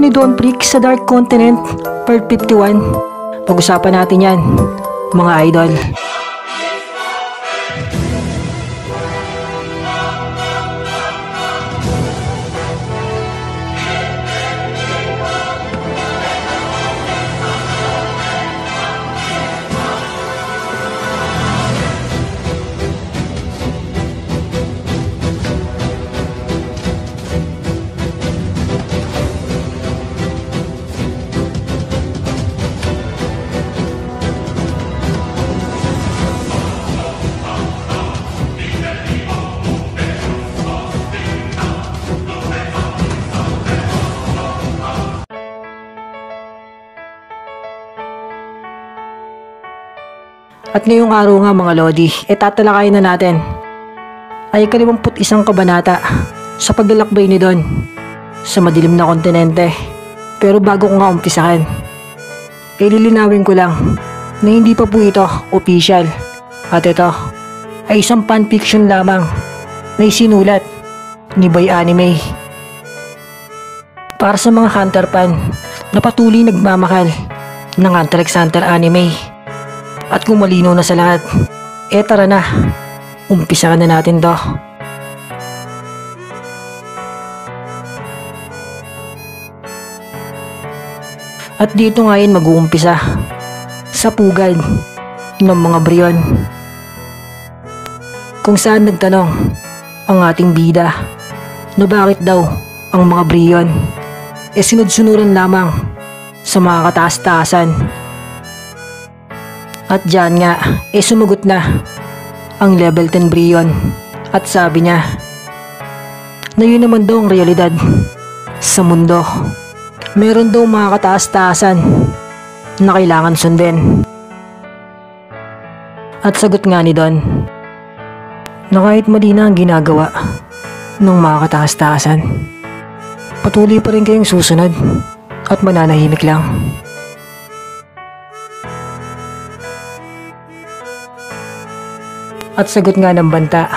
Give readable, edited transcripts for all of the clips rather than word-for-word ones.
ni Don Brick sa Dark Continent, Part 51. Pag-usapan natin yan, mga idol. At ngayong araw nga mga Lodi, tatalakayin na natin ay 51 kabanata sa paglalakbay ni Don sa madilim na kontinente. Pero bago ko nga umpisahan, lilinawin ko lang na hindi pa po ito official at ito ay isang fanfiction lamang na isinulat ni Boy Anime para sa mga Hunter fan na patuloy nagmamahal ng Hunter x Hunter anime. At kung malinaw na sa lahat, tara na, umpisahan na natin to. At dito ngayon mag-uumpisa sa pugad ng mga Bryon, kung saan nagtanong ang ating bida na bakit daw ang mga Bryon sunod-sunuran lamang sa mga kataas-taasan. At dyan nga, sumagot na ang level 10 Bryon at sabi niya na yun naman daw ang realidad sa mundo. Meron daw mga kataas-taasan na kailangan sundin. At sagot nga ni Don na kahit mali na ang ginagawa ng mga kataas-taasan, patuloy pa rin kayong susunod at mananahimik lang. At sagot nga ng banta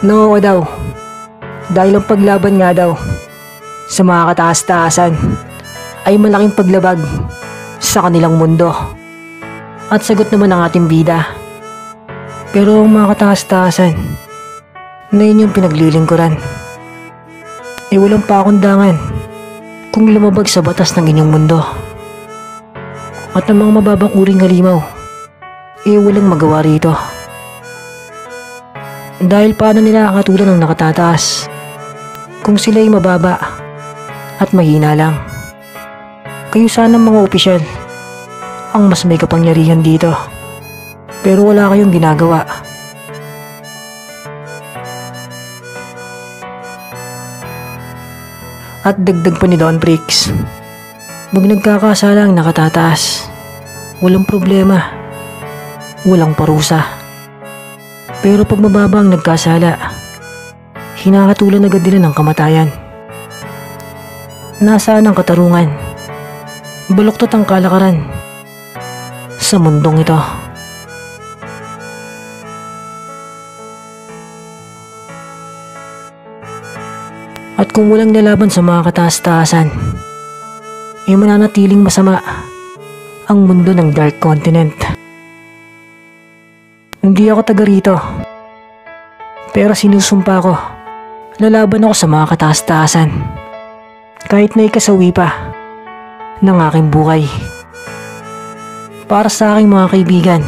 na oo daw, dahil ang paglaban nga daw sa mga kataas-taasan ay malaking paglabag sa kanilang mundo. At sagot naman ng ating bida, pero ang mga kataas-taasan na inyong pinaglilingkuran walang pakundangan kung lumabag sa batas ng inyong mundo. At ang mga mababang uring halimaw walang magawa rito. Dahil paano nila katulad ng nakatataas kung sila'y mababa at mahina lang? Kayo sana mga opisyal ang mas may kapangyarihan dito, pero wala kayong ginagawa. At dagdag pa ni Don Bricks, pag nagkakasala ang nakatataas, walang problema, walang parusa. Pero pag mababa ang nagkasala, hinahatulan agad nila ng kamatayan. Nasaan ang katarungan? Baluktot ang kalakaran sa mundong ito. At kung walang lalaban sa mga kataas-taasan, mananatiling masama ang mundo ng Dark Continent. Hindi ako taga rito, pero sinusumpa ko, lalaban ako sa mga kataas-taasan, kahit na ikasawi pa ng aking buhay. Para sa aking mga kaibigan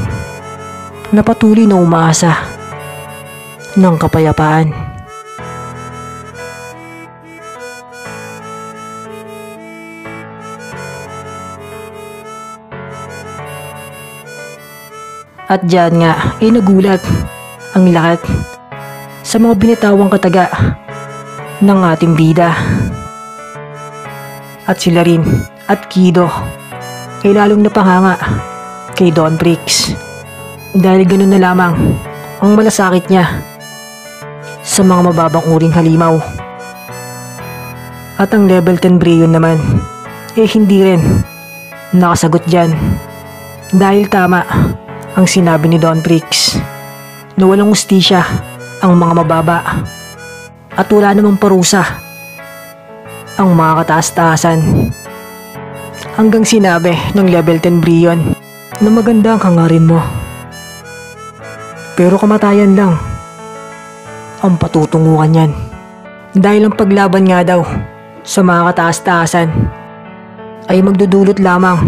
na patuloy na umaasa ng kapayapaan. At dyan nga, nagulat ang lahat sa mga binitawang kataga ng ating bida. At sila rin at Kido lalong napahanga kay Don Bricks, dahil ganun na lamang ang malasakit niya sa mga mababang uring halimaw. At ang level 10 Bryon naman hindi rin nakasagot dyan, dahil tama ang sinabi ni Don Bricks na walang hustisya ang mga mababa at wala namang parusa ang mga kataas-taasan. Hanggang sinabi ng level 10 Brion na maganda ang hangarin mo. Pero kamatayan lang ang patutunguhan niyan. Dahil ang paglaban nga daw sa mga kataas-taasan ay magdudulot lamang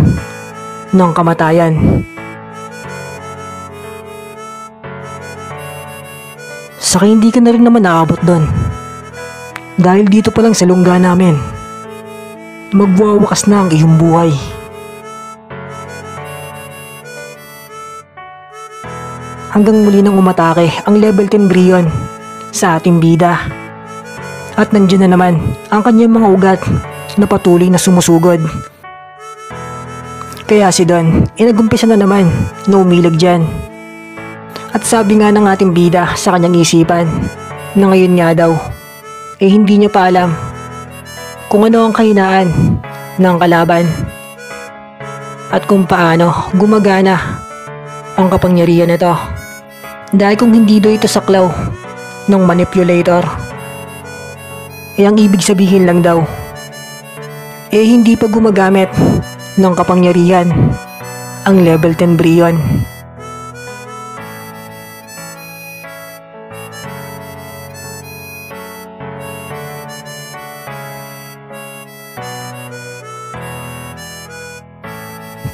ng kamatayan. Saka hindi ka na rin naman naabot doon. Dahil dito pa lang sa lungga namin, magwawakas na ang iyong buhay. Hanggang muli nang umatake ang level 10 Brion sa ating bida. At nandiyan na naman ang kanyang mga ugat na patuloy na sumusugod. Kaya si Don nagumpisa na naman na umilag dyan. At sabi nga ng ating bida sa kanyang isipan na ngayon nga daw hindi niya pa alam kung ano ang kahinaan ng kalaban at kung paano gumagana ang kapangyarihan nito. Dahil kung hindi daw ito saklaw ng manipulator, ang ibig sabihin lang daw hindi pa gumagamit ng kapangyarihan ang level 10 Brion.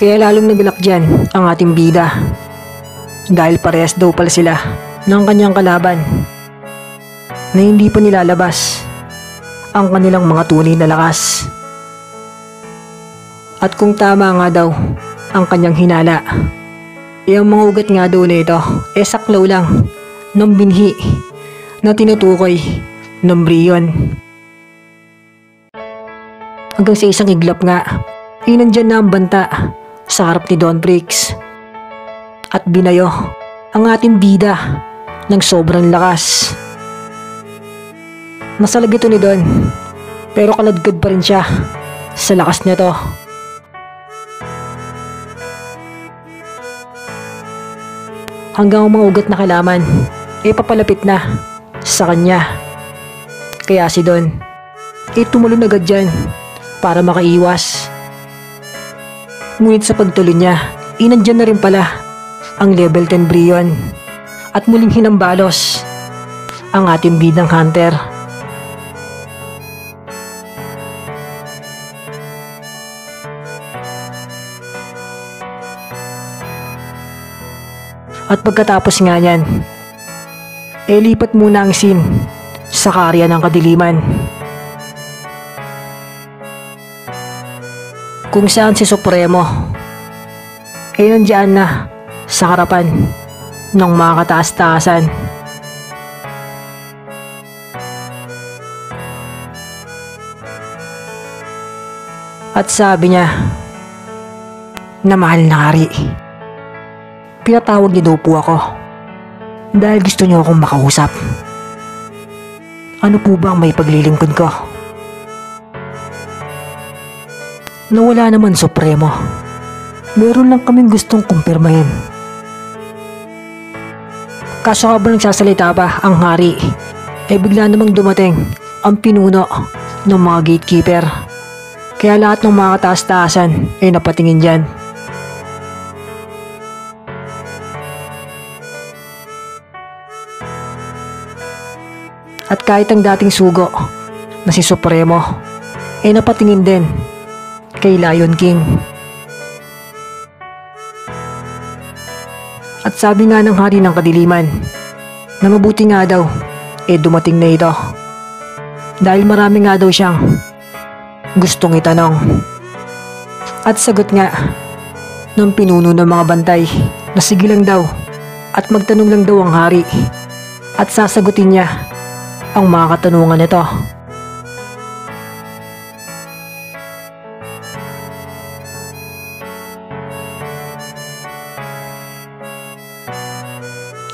Kaya lalong nagalak dyan ang ating bida. Dahil parehas daw pala sila ng kanyang kalaban na hindi pa nilalabas ang kanilang mga tunay na lakas. At kung tama nga daw ang kanyang hinala, ang mga ugat nga daw nito saklaw lang ng binhi na tinutukoy ng Brion. Hanggang sa isang iglap nga nandyan na ang banta sa harap ni Don Briggs at binayo ang ating bida ng sobrang lakas. Nasalag ito ni Don pero kaladkad pa rin siya sa lakas nito. Hanggang ang mga ugat na kalaman papalapit na sa kanya. Kaya si Don tumalon agad dyan para makaiwas. Ngunit sa pagtuloy niya nandyan na rin pala ang level 10 Brion at muling hinambalos ang ating bidang hunter. At pagkatapos nga niyan lipat muna ang scene sa karya ng kadiliman, kung saan si Supremo nandiyan na sa harapan ng mga kataas-taasan. At sabi niya na mahal na hari, pinatawag niyo daw po ako dahil gusto niyo akong makausap. Ano po ba ang may paglilingkod ko? Nawala naman, Supremo. Meron lang kaming gustong kumpirmahin. Kaso habang nagsasalita pa ang hari, bigla namang dumating ang pinuno ng mga gatekeeper. Kaya lahat ng mga kataas-taasan napatingin dyan. At kahit ang dating sugo na si Supremo napatingin din kay Lion King. At sabi nga ng hari ng kadiliman na mabuti nga daw dumating na ito dahil marami nga daw siyang gustong itanong. At sagot nga ng pinuno ng mga bantay na sige lang daw at magtanong lang daw ang hari at sasagutin niya ang mga katanungan nito.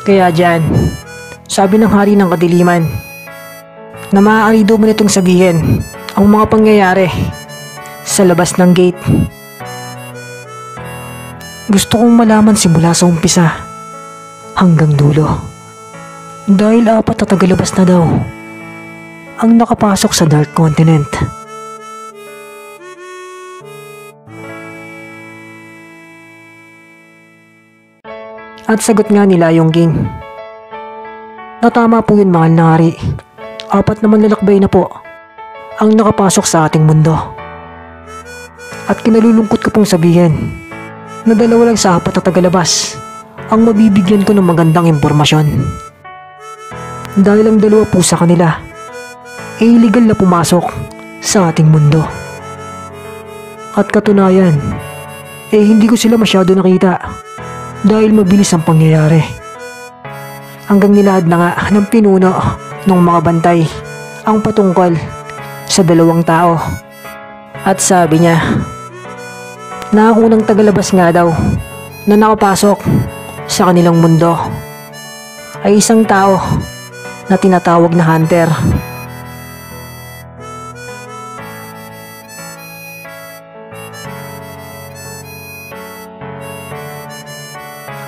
Kaya dyan, sabi ng hari ng kadiliman na maaari daw mo nitong sabihin ang mga pangyayari sa labas ng gate. Gusto kong malaman simula sa umpisa hanggang dulo. Dahil 4 na tagalabas na daw ang nakapasok sa Dark Continent At sagot nga ni Lion King. Natama po yun, mahal na hari. 4 na manlalakbay na po ang nakapasok sa ating mundo. At kinalulungkot ko pong sabihin na 2 lang sa 4 na tagalabas ang mabibigyan ko ng magandang impormasyon. Dahil ang 2 po sa kanila ay illegal na pumasok sa ating mundo. At katunayan, hindi ko sila masyado nakita dahil mabilis ang pangyayari. Hanggang nilahad na nga ng pinuno ng mga bantay ang patungkol sa 2 tao. At sabi niya na ang unang tagalabas nga daw na nakapasok sa kanilang mundo ay isang tao na tinatawag na Hunter.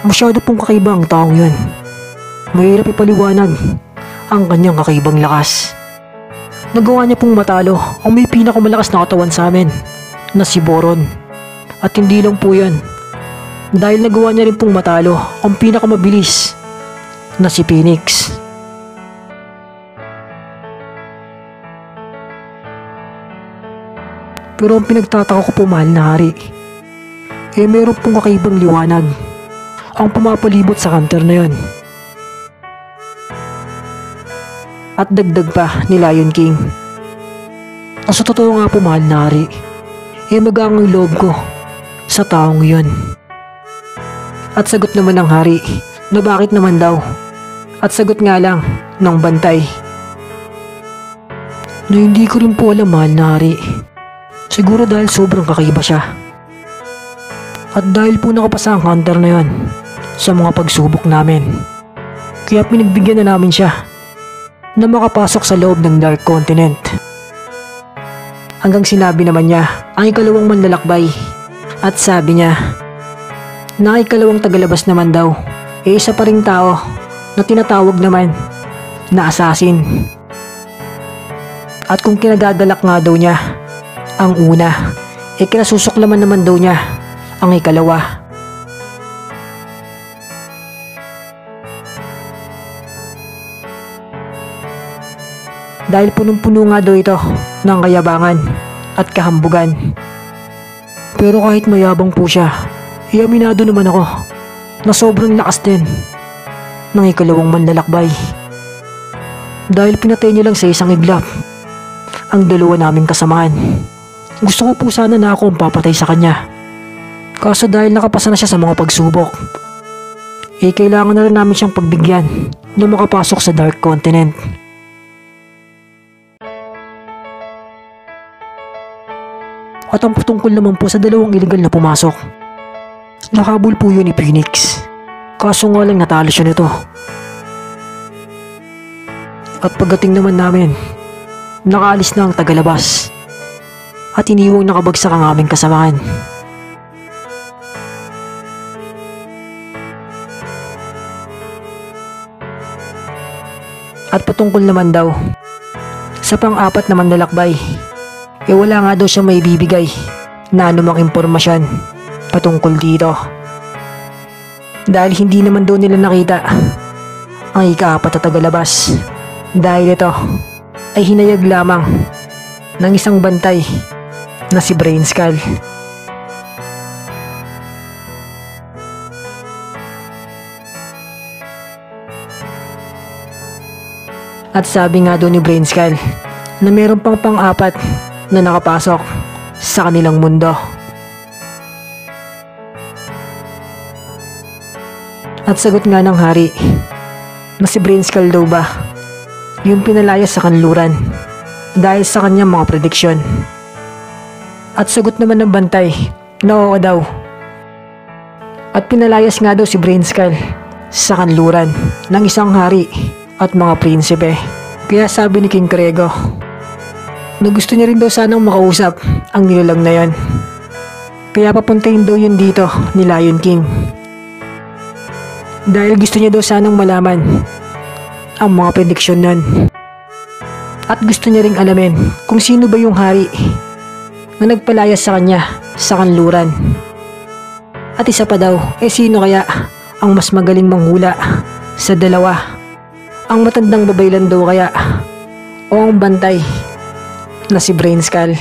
Masyado pong kakaiba ang taong yun. Mahirap ipaliwanag ang kanyang kakaibang lakas. Nagawa niya pong matalo ang may pinakamalakas na katawan sa amin na si Boron. At hindi lang po yan, dahil nagawa niya rin pong matalo ang pinakamabilis na si Phoenix. Pero ang pinagtataka ko po, mahal na hari, meron pong kakaibang liwanag ang pumapalibot sa Hunter na yun. At dagdag pa ni Lion King, sa totoo nga po, mahal na hari, magaan ang loob ko sa taong yun. At sagot naman ng hari na bakit naman daw. At sagot nga lang ng bantay na hindi ko rin po alam, mahal na hari. Siguro dahil sobrang kakaiba siya. At dahil po nakapasa ang Hunter na yun sa mga pagsubok namin, kaya pinagbigyan na namin siya na makapasok sa loob ng Dark Continent. Hanggang sinabi naman niya ang 2 manlalakbay. At sabi niya na 2 tagalabas naman daw isa pa ring tao na tinatawag naman na assassin. At kung kinagagalak nga daw niya ang una, kinasusuklaman naman daw niya ang 2. Dahil punong-puno nga daw ito ng kayabangan at kahambugan. Pero kahit mayabang po siya, aminado naman ako na sobrang lakas din ng 2 manlalakbay. Dahil pinatay niya lang sa isang iglap ang 2 naming kasamaan. Gusto ko po sana na ako ang papatay sa kanya. Kaso dahil nakapasa na siya sa mga pagsubok, kailangan na rin namin siyang pagbigyan na makapasok sa Dark Continent. At ang patungkol naman po sa 2 illegal na pumasok, nakabul po yun ni Phoenix. Kaso nga lang natalo siya nito. At pagdating naman namin, nakaalis na ang tagalabas at iniwang nakabagsak ang aming kasamaan. At patungkol naman daw sa pang-4 na manlalakbay, wala nga daw siya may bibigay na anumang impormasyon patungkol dito. Dahil hindi naman daw nila nakita ang 4 na tagalabas. Dahil ito ay hinayag lamang ng isang bantay na si Brainskull. At sabi nga doon ni Brainskull na meron pang pang-4 na nakapasok sa kanilang mundo. At sagot nga ng hari na si Brainskull daw ba yung pinalayas sa kanluran dahil sa kanyang mga prediksyon. At sagot naman ng bantay na oo daw. At pinalayas nga daw si Brainskull sa kanluran ng isang hari at mga prinsipe. Kaya sabi ni King Krego na gusto niya rin daw sanang makausap ang nilalang na yon. Kaya papuntahin daw yun dito ni Lion King. Dahil gusto niya daw sanang malaman ang mga prediksyon nun. At gusto niya ring alamin kung sino ba yung hari na nagpalayas sa kanya sa kanluran. At isa pa daw, sino kaya ang mas magaling manghula sa dalawa. Ang matandang babae lang daw kaya o ang bantay na si Brainskull.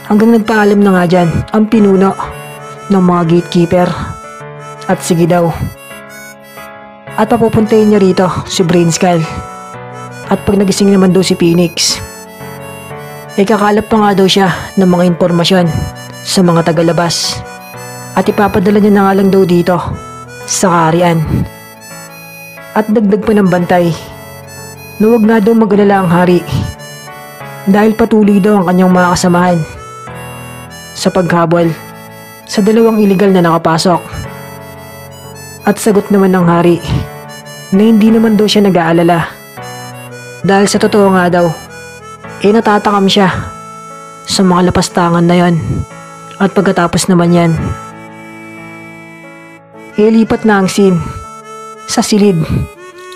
Hanggang nagpaalam na nga dyan ang pinuno ng mga gatekeeper. At sige daw. At papupuntahin niya rito si Brainskull. At pag nagising naman daw si Phoenix, kakalap pa nga daw siya ng mga impormasyon sa mga tagalabas. At ipapadala niya na nga lang daw dito sa kaharian. At dagdag pa ng bantay na huwag nga daw mag-alala ang hari dahil patuloy daw ang kanyang mga kasamahan sa paghabol sa dalawang iligal na nakapasok. At sagot naman ng hari na hindi naman daw siya nag-aalala dahil sa totoo nga daw natatakam siya sa mga lapastangan na yon. At pagkatapos naman yan lipat na ang scene sa silid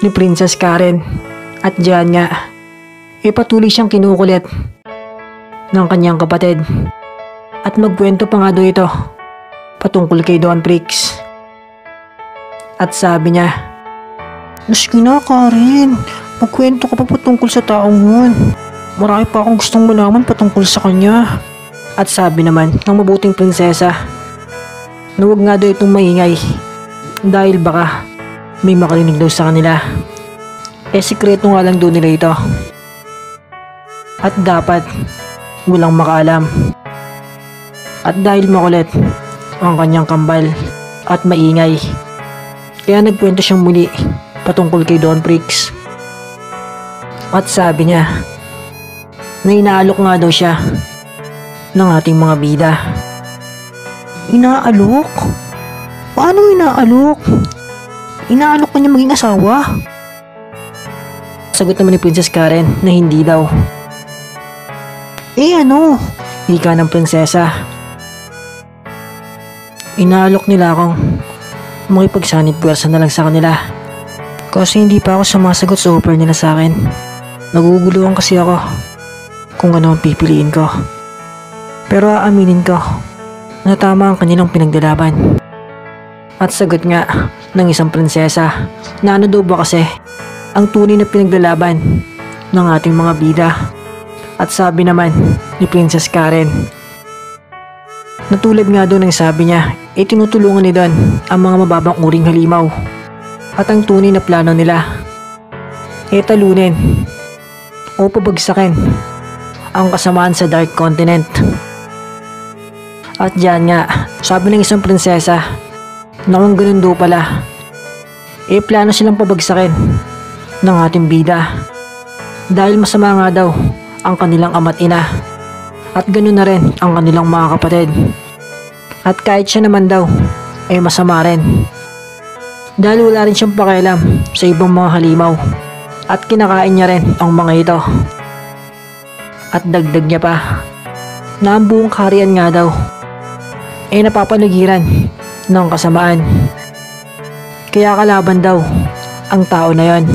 ni Princess Karen. At diyan nga patuloy siyang kinukulit ng kanyang kapatid. At magkwento pa nga daw ito patungkol kay Don Prix. At sabi niya, "Maski na Karen, magkwento ka pa patungkol sa taong yun. Marami pa akong gustong malaman patungkol sa kanya." At sabi naman ng mabuting prinsesa na huwag nga daw itong maingay dahil baka may makarinig daw sa kanila. Sikreto nga lang daw nila ito. At dapat walang makaalam. At dahil makulit ang kanyang kambal at maingay, kaya nagkwento siyang muli patungkol kay Don Prix. At sabi niya na inaalok nga daw siya ng ating mga bida. Inaalok? Paano inaalok? Inaalok ka niya maging asawa? Sagot naman ni Princess Karen na hindi daw. Ano? Ika ng prinsesa. Inaalok nila akong makipagsanib pwersa na lang sa kanila. Kasi hindi pa ako sumasagot sa offer nila sa akin. Naguguluhan kasi ako kung ano ang pipiliin ko. Pero aaminin ko na tama ang kanilang pinagdalaban. At sagot nga ng isang prinsesa na ano daw ba kasi ang tunay na pinaglalaban ng ating mga bida. At sabi naman ni Princess Karen na tulad nga daw ng sabi niya, tinutulungan ni Don ang mga mababang uring halimaw. At ang tunay na plano nila talunin o pabagsakin ang kasamaan sa Dark Continent. At diyan nga, sabi ng isang prinsesa na kung ganun daw pala, plano silang pabagsakin ng ating bida dahil masama nga daw ang kanilang ama't ina at ganun na rin ang kanilang mga kapatid. At kahit siya naman daw masama rin dahil wala rin siyang pakialam sa ibang mga halimaw at kinakain niya rin ang mga ito. At dagdag niya pa na ang buong kaharian nga daw napapaligiran ng kasamaan. Kaya kalaban daw ang tao na yon.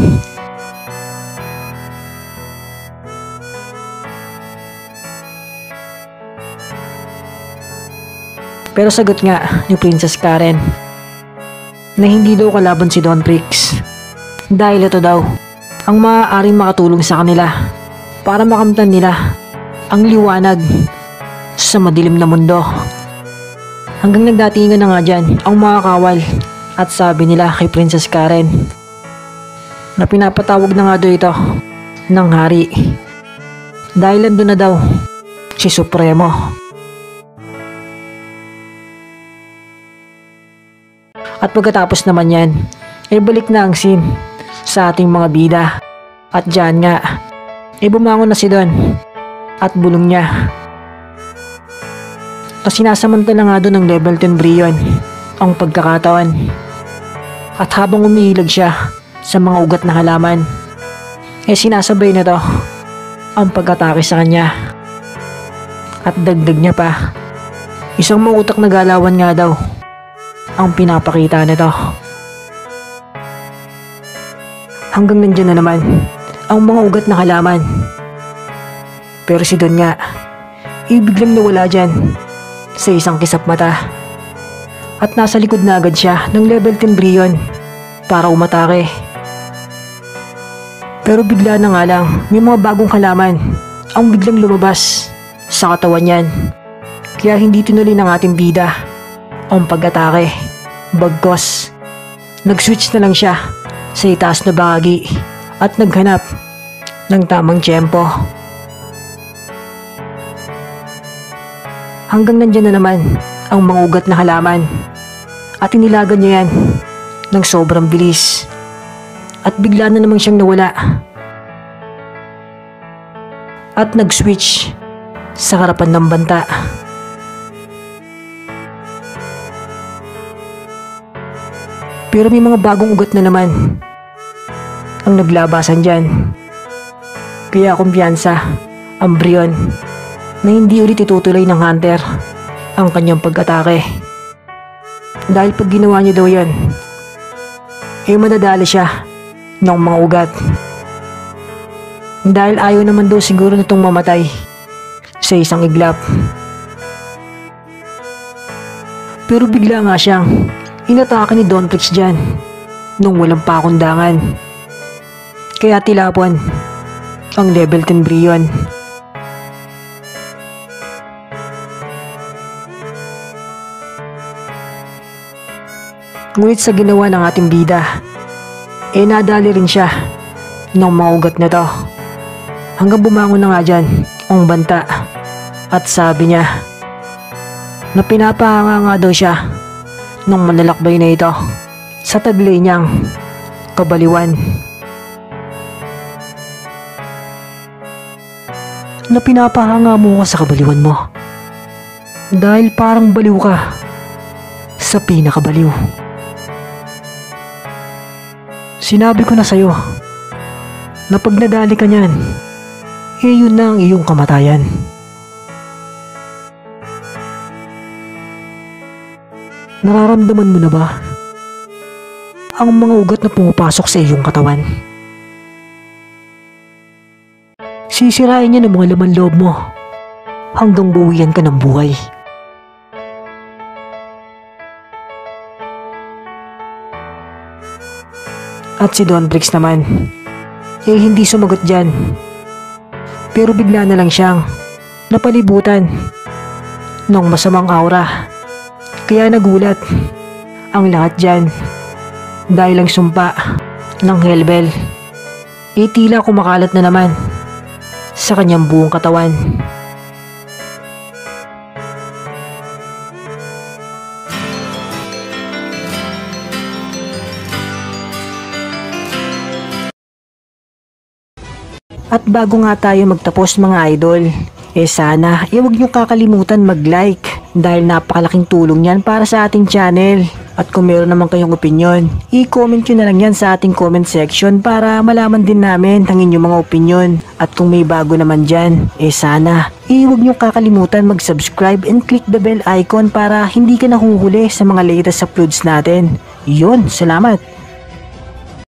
Pero sagot nga ni Princess Karen na hindi daw kalaban si Don Prix dahil ito daw ang maaaring makatulong sa kanila para makamtan nila ang liwanag sa madilim na mundo. Hanggang nagdatingan na nga dyan ang mga kawal at sabi nila kay Princess Karen na pinapatawag na nga daw ito ng hari dahil nandun na daw si Supremo. At pagkatapos naman yan, balik na ang scene sa ating mga bida. At dyan nga, bumangon na si Don at bulong niya. Tapos sinasamantala nga doon ng level 10 Brion ang pagkakataon. At habang umihilag siya sa mga ugat na halaman, sinasabay na to ang pag-atake sa kanya. At dagdag niya pa, isang mautak na galawan nga daw ang pinapakita nito. Hanggang nandiyan na naman ang mga ugat na halaman. Pero si Don nga, biglang nawala dyan sa isang kisap mata. At nasa likod na agad siya ng level 10 Brionne para umatake. Pero bigla na nga lang may mga bagong halaman ang biglang lumabas sa katawan niyan. Kaya hindi tinuloy ng ating bida ang pag-atake. Bagkos, nag-switch na lang siya sa itaas na bahagi at naghanap ng tamang tiyempo. Hanggang nandyan na naman ang mga ugat na halaman at inilagan niya yan ng sobrang bilis. At bigla na namang siyang nawala at nag-switch sa harapan ng banta. Pero may mga bagong ugat na naman ang naglabasan dyan. Kaya kumpiyansa ang Brionne na hindi ulit itutuloy ng Hunter ang kanyang pag-atake. Dahil pag ginawa niya daw yan, madadali siya ng mga ugat. Dahil ayaw naman daw siguro nitong mamatay sa isang iglap. Pero bigla nga siyang inatake ni Dawntrix dyan nung walang pakundangan. Kaya tilapon ang level 10 Brionne. Ngunit sa ginawa ng ating bida, nadali rin siya ng mga ugat na to. Hanggang bumangon na nga dyan ang banta at sabi niya na pinapahanga nga daw siya ng manlalakbay na ito sa taglay niyang kabaliwan. Na pinapahanga mo ka sa kabaliwan mo dahil parang baliw ka sa pinakabaliw. Sinabi ko na sa'yo na pag nadali ka niyan, yun na ang iyong kamatayan. Nararamdaman mo na ba ang mga ugat na pumapasok sa iyong katawan? Sisirain niya ng mga laman loob mo hanggang buwian ka ng buhay. At si Dawntrix naman, hindi sumagot dyan. Pero bigla na lang siyang napalibutan ng masamang aura. Kaya nagulat ang lahat dyan dahil ang sumpa ng Hellbell tila kumakalat na naman sa kanyang buong katawan. At bago nga tayo magtapos mga idol, sana huwag niyo kakalimutan mag-like dahil napakalaking tulong yan para sa ating channel. At kung meron naman kayong opinyon, i-comment nyo na lang yan sa ating comment section para malaman din namin ang inyong mga opinyon. At kung may bago naman dyan, sana huwag niyo kakalimutan mag-subscribe and click the bell icon para hindi ka nahuhuli sa mga latest uploads natin. Yun, salamat!